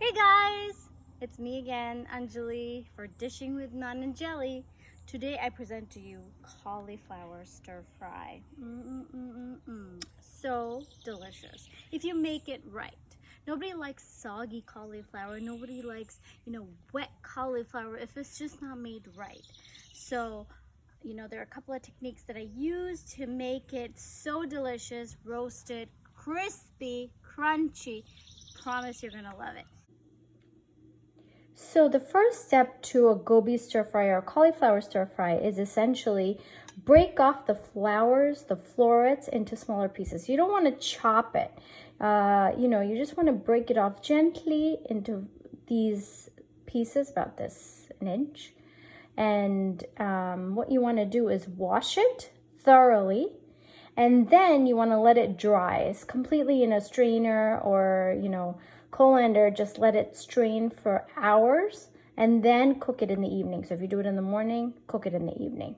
Hey guys, it's me again, Anjali, for Dishing with Naan and Jelly. Today I present to you cauliflower stir fry. So delicious if you make it right. Nobody likes soggy cauliflower. Nobody likes, wet cauliflower if it's just not made right. So, there are a couple of techniques that I use to make it so delicious, roasted, crispy, crunchy. Promise you're gonna love it. So the first step to a Gobi stir fry or cauliflower stir fry is essentially break off the flowers, the florets, into smaller pieces. You don't want to chop it. You just want to break it off gently into these pieces, about an inch. And what you want to do is wash it thoroughly. And then you want to let it dry. It's completely in a strainer or, colander. Just let it strain for hours and then cook it in the evening. So if you do it in the morning, cook it in the evening.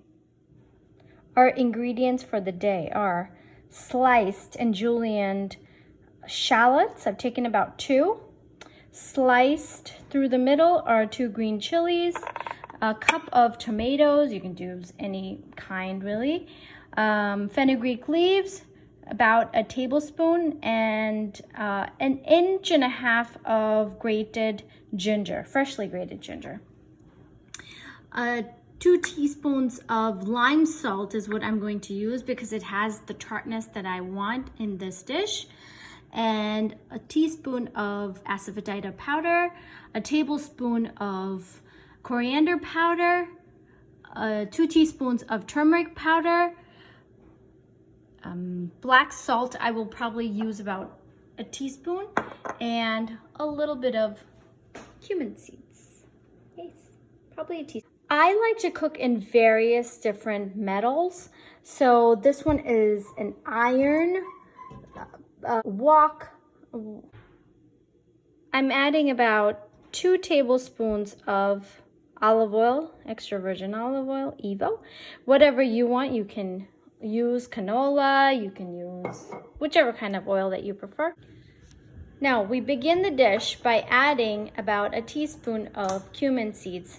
Our ingredients for the day are sliced and julienned shallots. I've taken about 2. Sliced through the middle are 2 green chilies, a cup of tomatoes. You can use any kind really. Fenugreek leaves, about a tablespoon, and an inch and a half of grated ginger, freshly grated ginger. 2 teaspoons of lime salt is what I'm going to use because it has the tartness that I want in this dish. And a teaspoon of Asafoetida powder, a tablespoon of coriander powder, 2 teaspoons of turmeric powder. Black salt, I will probably use about a teaspoon, and a little bit of cumin seeds. Yes, probably a teaspoon. I like to cook in various different metals. So this one is an iron wok. I'm adding about 2 tablespoons of olive oil, extra virgin olive oil, Evo. Whatever you want, you can use canola, you can use whichever kind of oil that you prefer. Now we begin the dish by adding about a teaspoon of cumin seeds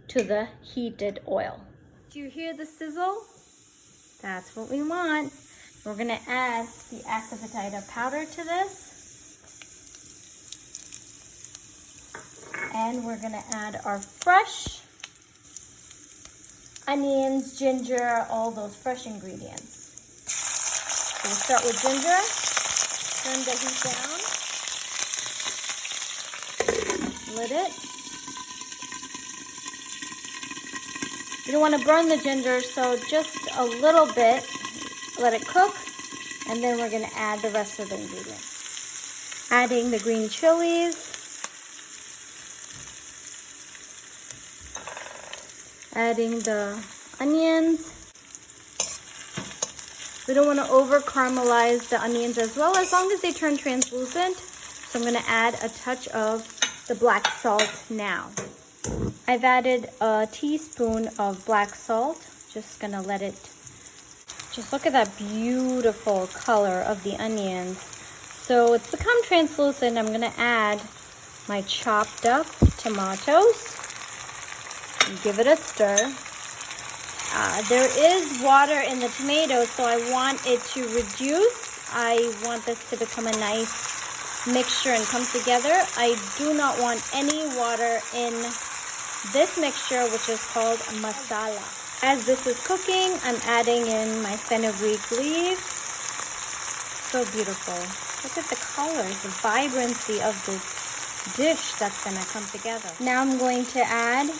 to the heated oil. Do you hear the sizzle? That's what we want. We're gonna add the Asafoetida powder to this. And we're gonna add our fresh onions, ginger, all those fresh ingredients. So we'll start with ginger. Turn the heat down. Lid it. You don't want to burn the ginger, so just a little bit. Let it cook, and then we're going to add the rest of the ingredients. Adding the green chilies. Adding the onions. We don't want to over caramelize the onions as well, as long as they turn translucent. So I'm going to add a touch of the black salt now. I've added a teaspoon of black salt. Just going to let it, just look at that beautiful color of the onions. So it's become translucent. I'm going to add my chopped up tomatoes. Give it a stir. There is water in the tomatoes, so I want it to reduce. I want this to become a nice mixture and come together. I do not want any water in this mixture, which is called masala. As this is cooking, I'm adding in my fenugreek leaves. So beautiful. Look at the colors, the vibrancy of this dish that's gonna come together. Now I'm going to add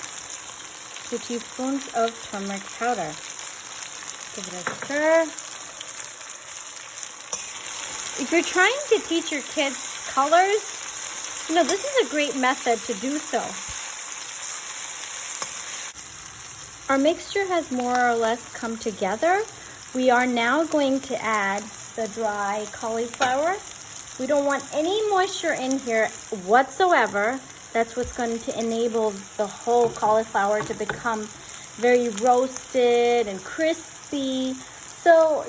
2 teaspoons of turmeric powder. Give it a stir. If you're trying to teach your kids colors, this is a great method to do so. Our mixture has more or less come together. We are now going to add the dry cauliflower. We don't want any moisture in here whatsoever. That's what's going to enable the whole cauliflower to become very roasted and crispy. So,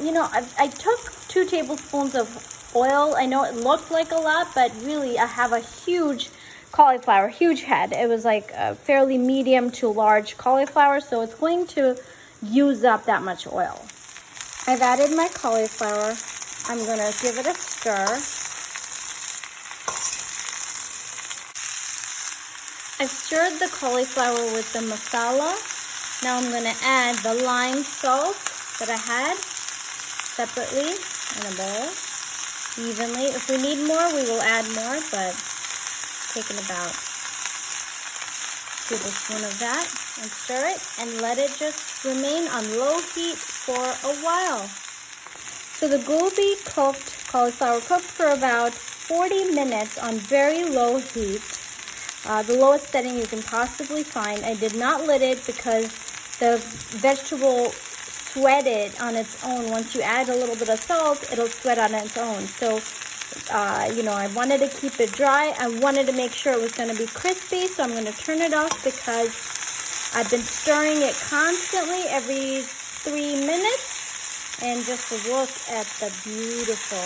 I took 2 tablespoons of oil. I know it looked like a lot, but really I have a huge cauliflower, huge head. It was like a fairly medium to large cauliflower, so it's going to use up that much oil. I've added my cauliflower. I'm gonna give it a stir. I've stirred the cauliflower with the masala. Now I'm gonna add the lime salt that I had separately in a bowl, evenly. If we need more, we will add more, but taking about a tablespoon of that, and stir it and let it just remain on low heat for a while. So the gobi cooked, cauliflower cooked for about 40 minutes on very low heat, the lowest setting you can possibly find. I did not lid it because the vegetable sweated on its own. Once you add a little bit of salt, it'll sweat on its own. So you know, I wanted to keep it dry. I wanted to make sure it was going to be crispy, so I'm going to turn it off because I've been stirring it constantly every 3 minutes. And just look at the beautiful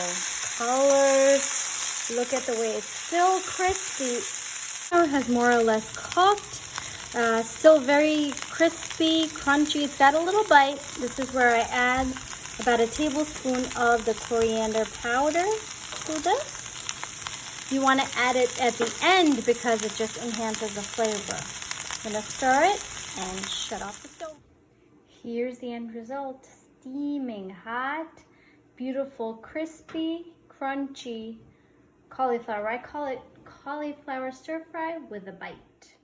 colors. Look at the way it's still crispy. Now it has more or less cooked. Still very crispy, crunchy. It's got a little bite. This is where I add about a tablespoon of the coriander powder to this. You want to add it at the end because it just enhances the flavor. I'm going to stir it and shut off the stove. Here's the end result. Steaming hot, beautiful, crispy, crunchy cauliflower. I call it cauliflower stir fry with a bite.